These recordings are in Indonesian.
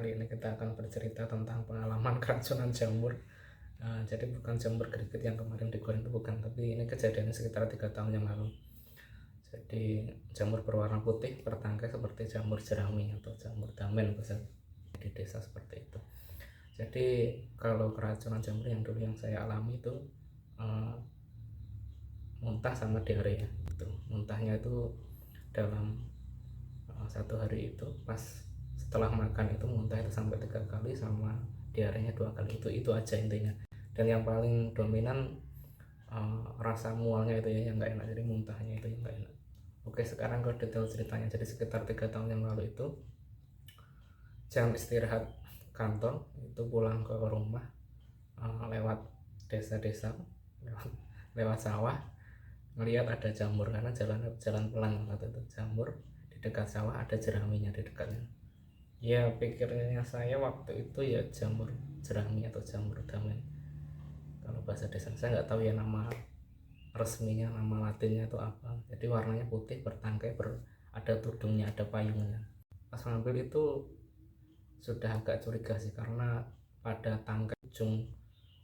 Kali ini kita akan bercerita tentang pengalaman keracunan jamur. Jadi bukan jamur gerigit yang kemarin digoreng itu bukan, tapi ini kejadiannya sekitar 3 tahun yang lalu. Jadi jamur berwarna putih bertangkai seperti jamur jerami atau jamur damen bahasa di desa seperti itu. Jadi kalau keracunan jamur yang dulu yang saya alami itu muntah sama diare ya. Muntahnya itu dalam 1 hari itu pas setelah makan itu muntah itu sampai 3 kali sama diarenya 2 kali, itu aja intinya. Dan yang paling dominan rasa mualnya itu ya yang nggak enak, jadi muntahnya itu yang nggak enak. Oke, sekarang ke detail ceritanya. Jadi sekitar 3 tahun yang lalu itu jam istirahat kantor itu pulang ke rumah, lewat desa-desa, lewat sawah, ngelihat ada jamur karena jalan pelan waktu itu. Jamur di dekat sawah, ada jeraminya di dekatnya. Ya pikirnya saya waktu itu ya jamur jerami atau jamur damen kalau bahasa desa. Saya nggak tahu ya nama resminya, nama latinnya itu apa. Jadi warnanya putih bertangkai, ada tudungnya, ada payungnya. Pas ngambil itu sudah agak curiga sih, karena pada tangkai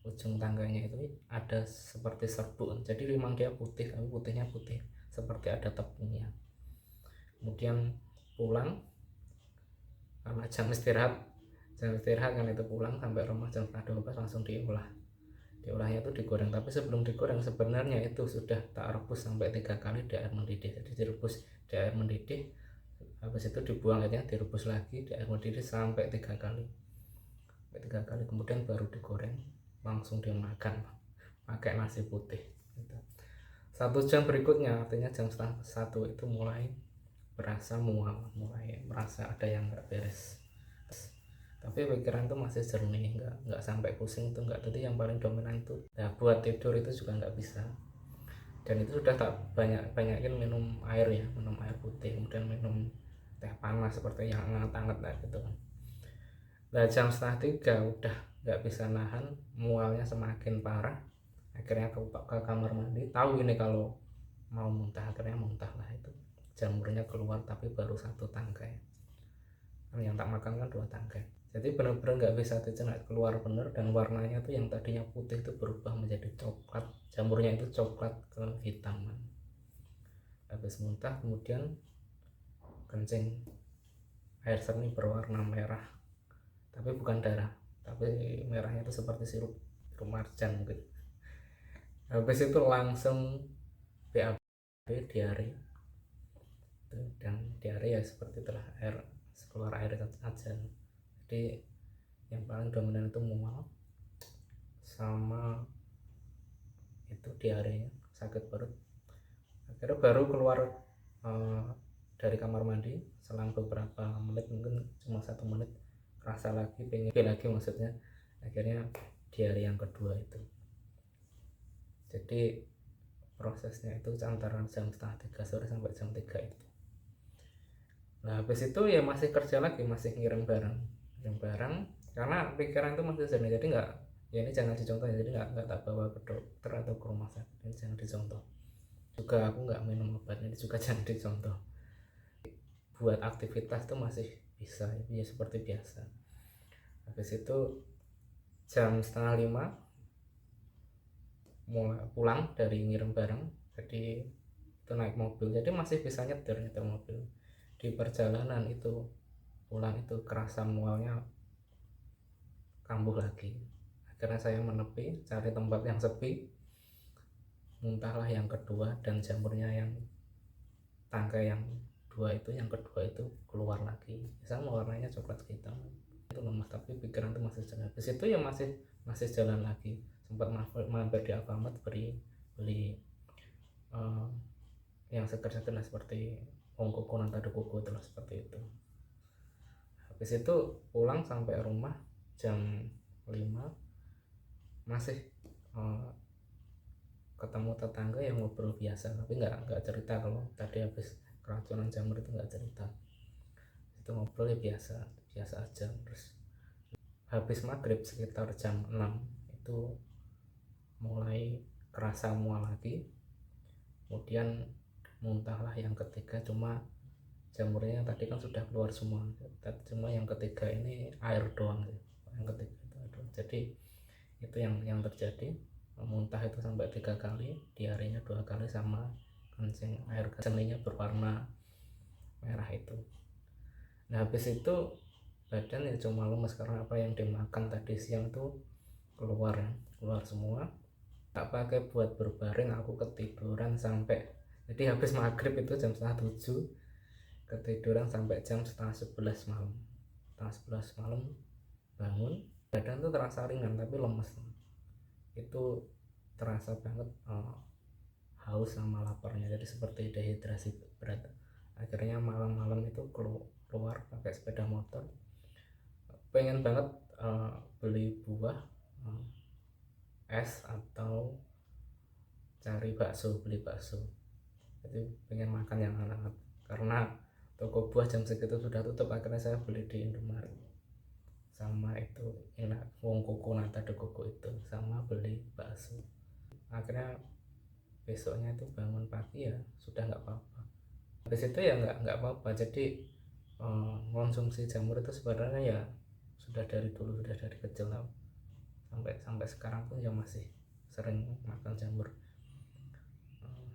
ujung tangganya itu ada seperti serbuk. Jadi memang dia putih, tapi putihnya putih seperti ada tepungnya. Kemudian pulang karena jam istirahat kan itu, pulang sampai rumah jam 11 langsung diolahnya itu digoreng. Tapi sebelum digoreng sebenarnya itu sudah tak rebus sampai 3 kali di air mendidih. Jadi direbus di air mendidih, habis itu dibuang airnya, direbus lagi di air mendidih sampai 3 kali, kemudian baru digoreng, langsung dimakan pakai nasi putih gitu. 1 jam berikutnya, artinya jam setengah 1 itu mulai berasa mual, mulai merasa ada yang nggak beres. Tapi pikiran tuh masih jernih, nggak sampai pusing tuh nggak. Tadi yang paling dominan itu ya buat tidur itu juga nggak bisa. Dan itu sudah tak banyakin minum air ya, minum air putih, kemudian minum teh panas seperti yang hangat-hangat lah gitu kan. Nah jam setengah 3 udah nggak bisa nahan, mualnya semakin parah. Akhirnya ke kamar mandi, tahu ini kalau mau muntah, akhirnya muntah lah itu. Jamurnya keluar tapi baru 1 tangkai, yang tak makan kan 2 tangkai. Jadi benar-benar nggak bisa dicerna, keluar bener. Dan warnanya tuh yang tadinya putih itu berubah menjadi coklat, jamurnya itu coklat kehitaman. Habis muntah kemudian kencing, air seni berwarna merah, tapi bukan darah, tapi merahnya itu seperti sirup marjan gitu. Habis itu langsung BAB, diare. Dan diare ya seperti itulah, keluar air aja. Jadi yang paling dominan itu mual sama itu diarenya, sakit perut. Akhirnya baru keluar dari kamar mandi, selang beberapa menit, mungkin cuma 1 menit, kerasa lagi, pengen lagi maksudnya. Akhirnya diare yang kedua itu. Jadi prosesnya itu antara jam setengah 3 sore sampai jam 3 itu. Nah habis itu ya masih kerja lagi, masih ngirim barang karena pikiran itu masih jernih. Jadi nggak, ya ini jangan dicontoh ya, jadi nggak tak bawa ke dokter atau ke rumah sakit, ini jangan dicontoh. Juga aku nggak minum obat, ini juga jangan dicontoh. Buat aktivitas tuh masih bisa ya seperti biasa. Habis itu jam setengah 5 mulai pulang dari ngirim barang, jadi itu naik mobil, jadi masih bisa nyetir mobil. Di perjalanan itu pulang itu kerasa mualnya kambuh lagi. Akhirnya saya menepi, cari tempat yang sepi, muntahlah yang kedua, dan jamurnya yang tangkai yang yang kedua itu keluar lagi, sama warnanya coklat hitam. Itu lemas, tapi pikiran itu masih jernih. Habis itu ya masih jalan lagi, sempat mampir di Alfamart, beli yang seger-seger lah, seperti ongkoko nantado koko itulah, seperti itu. Habis itu pulang sampai rumah jam 5, masih ketemu tetangga yang ngobrol biasa, tapi nggak cerita kalau tadi habis keracunan jamur itu, nggak cerita. Itu ngobrol ya biasa aja. Terus habis maghrib sekitar jam 6 itu mulai kerasa mual lagi, kemudian muntahlah yang ketiga, cuma jamurnya tadi kan sudah keluar semua, cuma yang ketiga ini air doang ya. Yang ketiga itu air doang. Jadi itu yang terjadi, muntah itu sampai 3 kali, diarenya 2 kali, sama kencing, air kencingnya berwarna merah itu. Nah habis itu badan ya cuma lemes karena apa yang dimakan tadi siang itu keluar semua. Gak pakai buat berbaring, aku ketiduran sampai, jadi habis maghrib itu jam setengah 7, ketiduran sampai jam setengah 11 malam. Setengah 11 malam bangun, badan tuh terasa ringan tapi lemes, itu terasa banget haus sama laparnya, jadi seperti dehidrasi berat. Akhirnya malam-malam itu keluar pakai sepeda motor, pengen banget beli buah, es, atau cari bakso, beli bakso. Jadi pengen makan yang hangat, karena toko buah jam segitu sudah tutup. Akhirnya saya beli di Indomaret, sama itu enak, wong koko nata de koko itu, sama beli bakso. Akhirnya besoknya itu bangun pagi ya sudah nggak apa-apa. Habis itu ya nggak apa-apa. Jadi konsumsi jamur itu sebenarnya ya sudah dari dulu, sudah dari kecil lah, sampai sekarang pun ya masih sering makan jamur.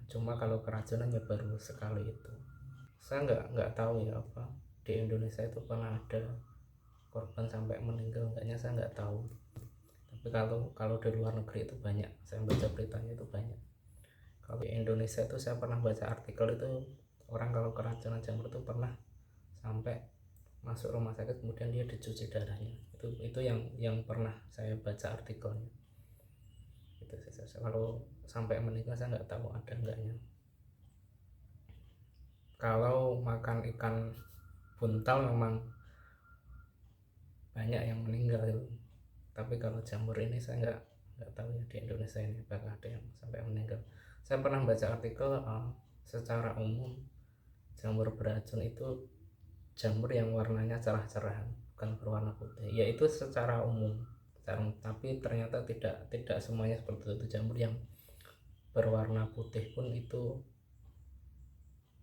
Cuma kalau keracunan ya baru sekali itu. Saya nggak tahu ya apa di Indonesia itu pernah ada korban sampai meninggal enggaknya, saya nggak tahu. Tapi kalau di luar negeri itu banyak, saya baca beritanya itu banyak. Kalau di Indonesia itu saya pernah baca artikel itu, orang kalau keracunan jamur itu pernah sampai masuk rumah sakit kemudian dia dicuci darahnya. Itu yang pernah saya baca artikelnya. Itu saja. Kalau sampai meninggal saya nggak tahu ada enggaknya. Kalau makan ikan buntal memang banyak yang meninggal itu. Tapi kalau jamur ini saya nggak tahu ya di Indonesia ini apakah ada yang sampai meninggal. Saya pernah baca artikel secara umum jamur beracun itu jamur yang warnanya cerah-cerah, bukan berwarna putih. Ya itu secara umum, tapi ternyata tidak semuanya seperti itu. Jamur yang berwarna putih pun itu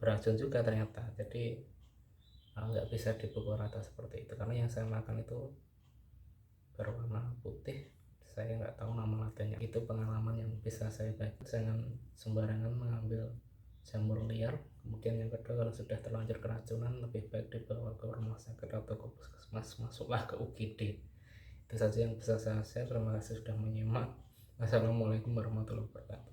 beracun juga ternyata. Jadi nggak bisa dipukul rata seperti itu, karena yang saya makan itu berwarna putih. Saya nggak tahu nama latinnya. Itu pengalaman yang bisa saya bagi. Jangan sembarangan mengambil jamur liar. Kemudian yang kedua, kalau sudah terlanjur keracunan lebih baik dibawa ke rumah sakit atau ke puskesmas, masuklah ke UGD. Itu saja yang bisa saya share. Terima kasih sudah menyimak. Wassalamualaikum warahmatullahi wabarakatuh.